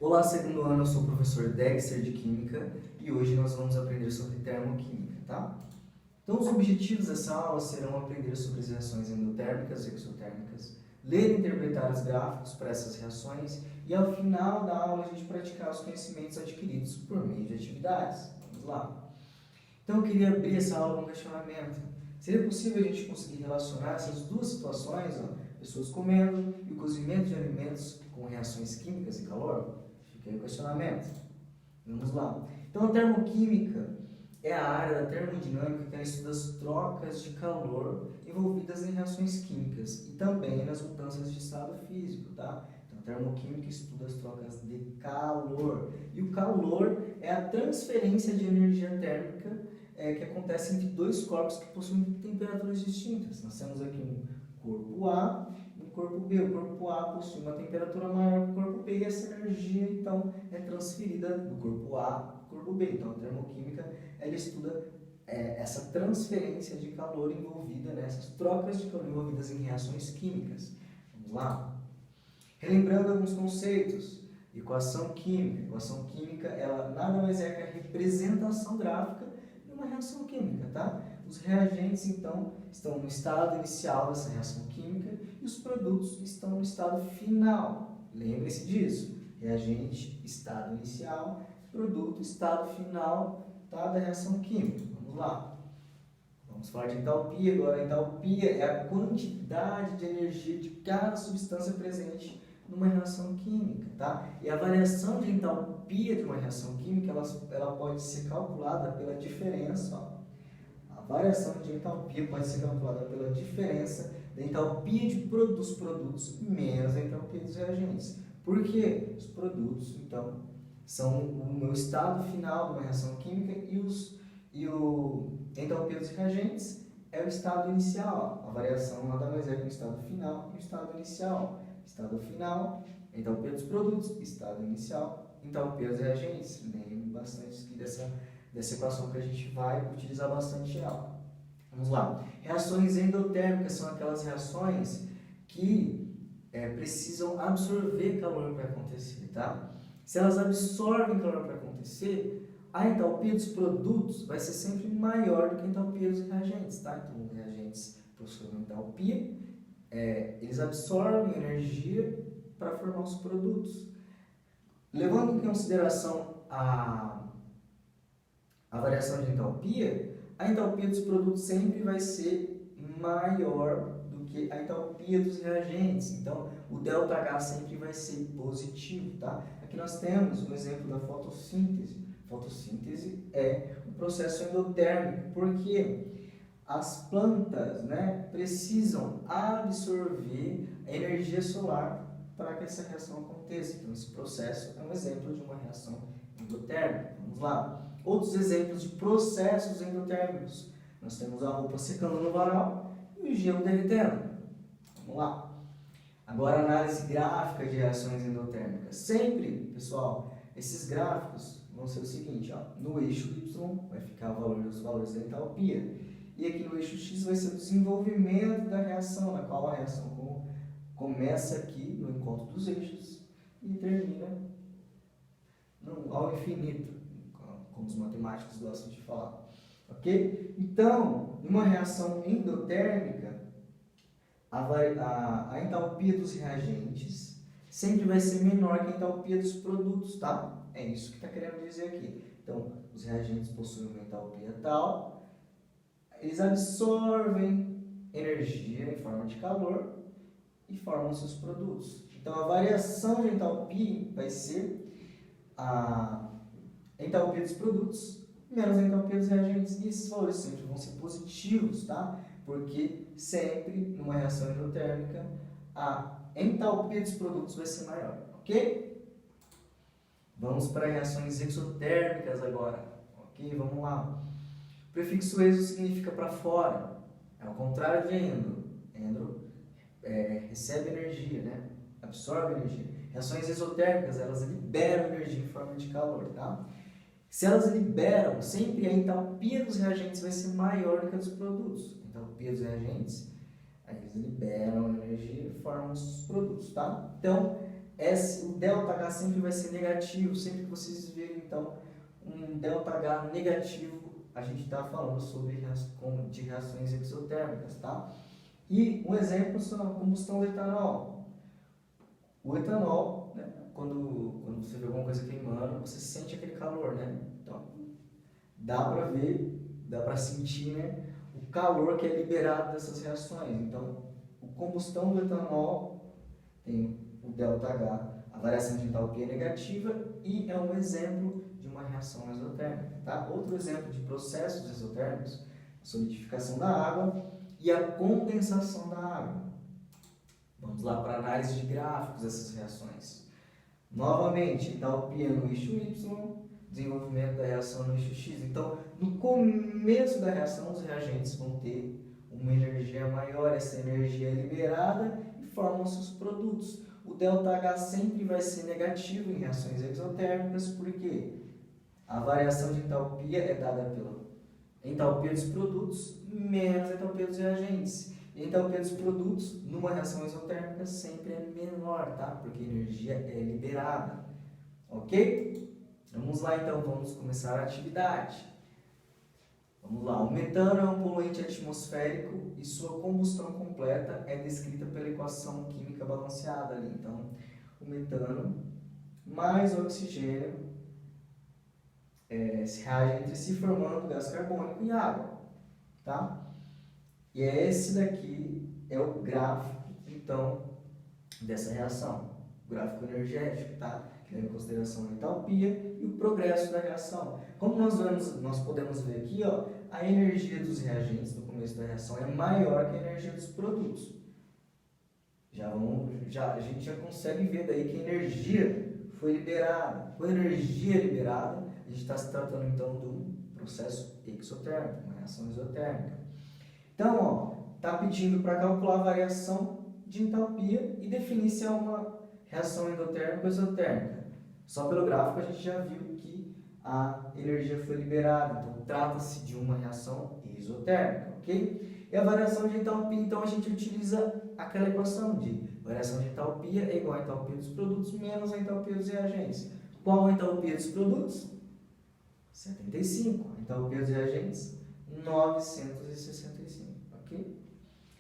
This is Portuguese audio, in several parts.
Olá, segundo ano, eu sou o professor Dexter de Química e hoje nós vamos aprender sobre termoquímica, tá? Então, os objetivos dessa aula serão aprender sobre as reações endotérmicas e exotérmicas, ler e interpretar os gráficos para essas reações e, ao final da aula, a gente praticar os conhecimentos adquiridos por meio de atividades. Vamos lá! Então, eu queria abrir essa aula com um questionamento. Seria possível a gente conseguir relacionar essas duas situações, pessoas comendo e o cozimento de alimentos com reações químicas e calor? Fica aí o questionamento. Vamos lá. Então, a termoquímica é a área da termodinâmica que estuda as trocas de calor envolvidas em reações químicas e também nas mudanças de estado físico, tá? Então, a termoquímica estuda as trocas de calor. E o calor é a transferência de energia térmica que acontece entre dois corpos que possuem temperaturas distintas. Nós temos aqui um corpo A e um corpo B. O corpo A possui uma temperatura maior que o corpo B e essa energia, então, é transferida do corpo A para o corpo B. Então, a termoquímica ela estuda essa transferência de calor envolvida, essas trocas de calor envolvidas em reações químicas. Vamos lá? Relembrando alguns conceitos. Equação química. Equação química, ela nada mais é que a representação gráfica de uma reação química, tá? Os reagentes, então, estão no estado inicial dessa reação química e os produtos estão no estado final. Lembre-se disso. Reagente, estado inicial, produto, estado final, tá, da reação química. Vamos lá. Vamos falar de entalpia agora. A entalpia é a quantidade de energia de cada substância presente numa reação química, tá? E a variação de entalpia de uma reação química, ela pode ser calculada pela diferença, ó. A variação de entalpia pode ser calculada pela diferença da entalpia dos produtos menos a entalpia dos reagentes. Por quê? Os produtos, então, são o meu estado final de uma reação química e a entalpia dos reagentes é o estado inicial. A variação nada mais é que o estado final e o estado inicial. Estado final, entalpia dos produtos, estado inicial, entalpia dos reagentes. Lembre bastante dessa equação que a gente vai utilizar bastante ela. Vamos lá. Reações endotérmicas são aquelas reações que precisam absorver calor para acontecer, tá? Se elas absorvem calor para acontecer, a entalpia dos produtos vai ser sempre maior do que a entalpia dos reagentes, tá? Então, os reagentes possuem uma entalpia, eles absorvem energia para formar os produtos. Levando em consideração a variação de entalpia, a entalpia dos produtos sempre vai ser maior do que a entalpia dos reagentes. Então, o ΔH sempre vai ser positivo, tá? Aqui nós temos um exemplo da fotossíntese. Fotossíntese é um processo endotérmico, porque as plantas, precisam absorver a energia solar para que essa reação aconteça. Então, esse processo é um exemplo de uma reação endotérmica. Vamos lá. Outros exemplos de processos endotérmicos. Nós temos a roupa secando no varal e o gelo derretendo. Vamos lá. Agora, análise gráfica de reações endotérmicas. Sempre, pessoal, esses gráficos vão ser o seguinte, ó, no eixo Y vai ficar os valores da entalpia e aqui no eixo X vai ser o desenvolvimento da reação, na qual a reação começa aqui no encontro dos eixos e termina ao infinito, como os matemáticos gostam de falar. Ok? Então, numa reação endotérmica, a entalpia dos reagentes sempre vai ser menor que a entalpia dos produtos, tá? É isso que está querendo dizer aqui. Então, os reagentes possuem uma entalpia tal, eles absorvem energia em forma de calor e formam seus produtos. Então, a variação de entalpia vai ser a entalpia dos produtos menos a entalpia dos reagentes. E esses valores sempre vão ser positivos, tá? Porque sempre, numa reação endotérmica, a entalpia dos produtos vai ser maior, ok? Vamos para reações exotérmicas agora, ok? Vamos lá. O prefixo exo significa para fora, é o contrário de endo. Endo recebe energia, absorve energia. Reações exotérmicas, elas liberam energia em forma de calor, tá? Se elas liberam, sempre a entalpia dos reagentes vai ser maior do que a dos produtos. A entalpia dos reagentes, aí eles liberam energia e formam os produtos, tá? Então, o ΔH sempre vai ser negativo. Sempre que vocês verem, então, um ΔH negativo, a gente está falando sobre de reações exotérmicas, tá? E um exemplo são a combustão do etanol. O etanol, né, quando você vê alguma coisa queimando, você sente aquele calor, né? Então, dá para ver, dá para sentir, né, o calor que é liberado dessas reações. Então, a combustão do etanol tem o ΔH, a variação de entalpia é negativa e é um exemplo de uma reação exotérmica. Tá? Outro exemplo de processos exotérmicos, a solidificação da água e a condensação da água. Vamos lá para a análise de gráficos dessas reações. Novamente, entalpia no eixo Y, desenvolvimento da reação no eixo X. Então, no começo da reação, os reagentes vão ter uma energia maior, essa energia é liberada e formam-se os produtos. O ΔH sempre vai ser negativo em reações exotérmicas, porque a variação de entalpia é dada pela entalpia dos produtos menos a entalpia dos reagentes. E a entalpia dos produtos, numa reação exotérmica, sempre é menor, tá? Porque a energia é liberada. Ok? Vamos lá então, vamos começar a atividade. Vamos lá, o metano é um poluente atmosférico e sua combustão completa é descrita pela equação química balanceada ali. Então, o metano mais o oxigênio se reagem entre si formando gás carbônico e água, tá? E esse daqui é o gráfico, então, dessa reação, o gráfico energético, tá? Que leva em consideração a entalpia e o progresso da reação. Como nós podemos ver aqui, ó, a energia dos reagentes no começo da reação é maior que a energia dos produtos. A gente já consegue ver daí que a energia foi liberada. Com a energia liberada, a gente está se tratando então de um processo exotérmico, uma reação exotérmica. Então, está pedindo para calcular a variação de entalpia e definir se é uma reação endotérmica ou exotérmica. Só pelo gráfico a gente já viu que a energia foi liberada, então trata-se de uma reação exotérmica, ok? E a variação de entalpia, então a gente utiliza aquela equação de variação de entalpia é igual a entalpia dos produtos menos a entalpia dos reagentes. Qual a entalpia dos produtos? 75. A entalpia dos reagentes? 965, ok?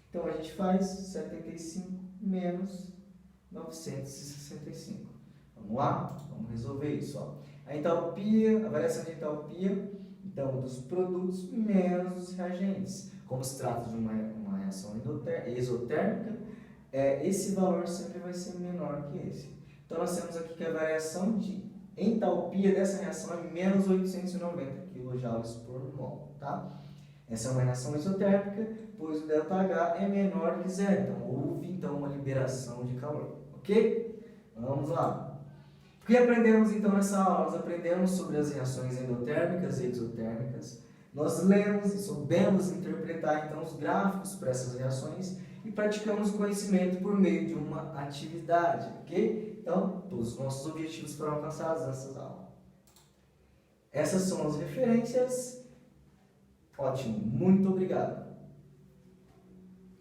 Então a gente faz 75 menos 965. Vamos lá? Vamos resolver isso. Ó. A entalpia, a variação de entalpia, então, dos produtos menos dos reagentes. Como se trata de uma reação exotérmica, esse valor sempre vai ser menor que esse. Então nós temos aqui que a variação de entalpia dessa reação é menos 890 kJ por mol. Tá? Essa é uma reação exotérmica, pois o ΔH é menor que zero. Então houve uma liberação de calor. Ok? Vamos lá. O que aprendemos então nessa aula? Nós aprendemos sobre as reações endotérmicas e exotérmicas. Nós lemos e soubemos interpretar então os gráficos para essas reações e praticamos conhecimento por meio de uma atividade, ok? Então, todos os nossos objetivos foram alcançados nessas aulas. Essas são as referências. Ótimo, muito obrigado.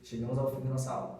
Chegamos ao fim da nossa aula.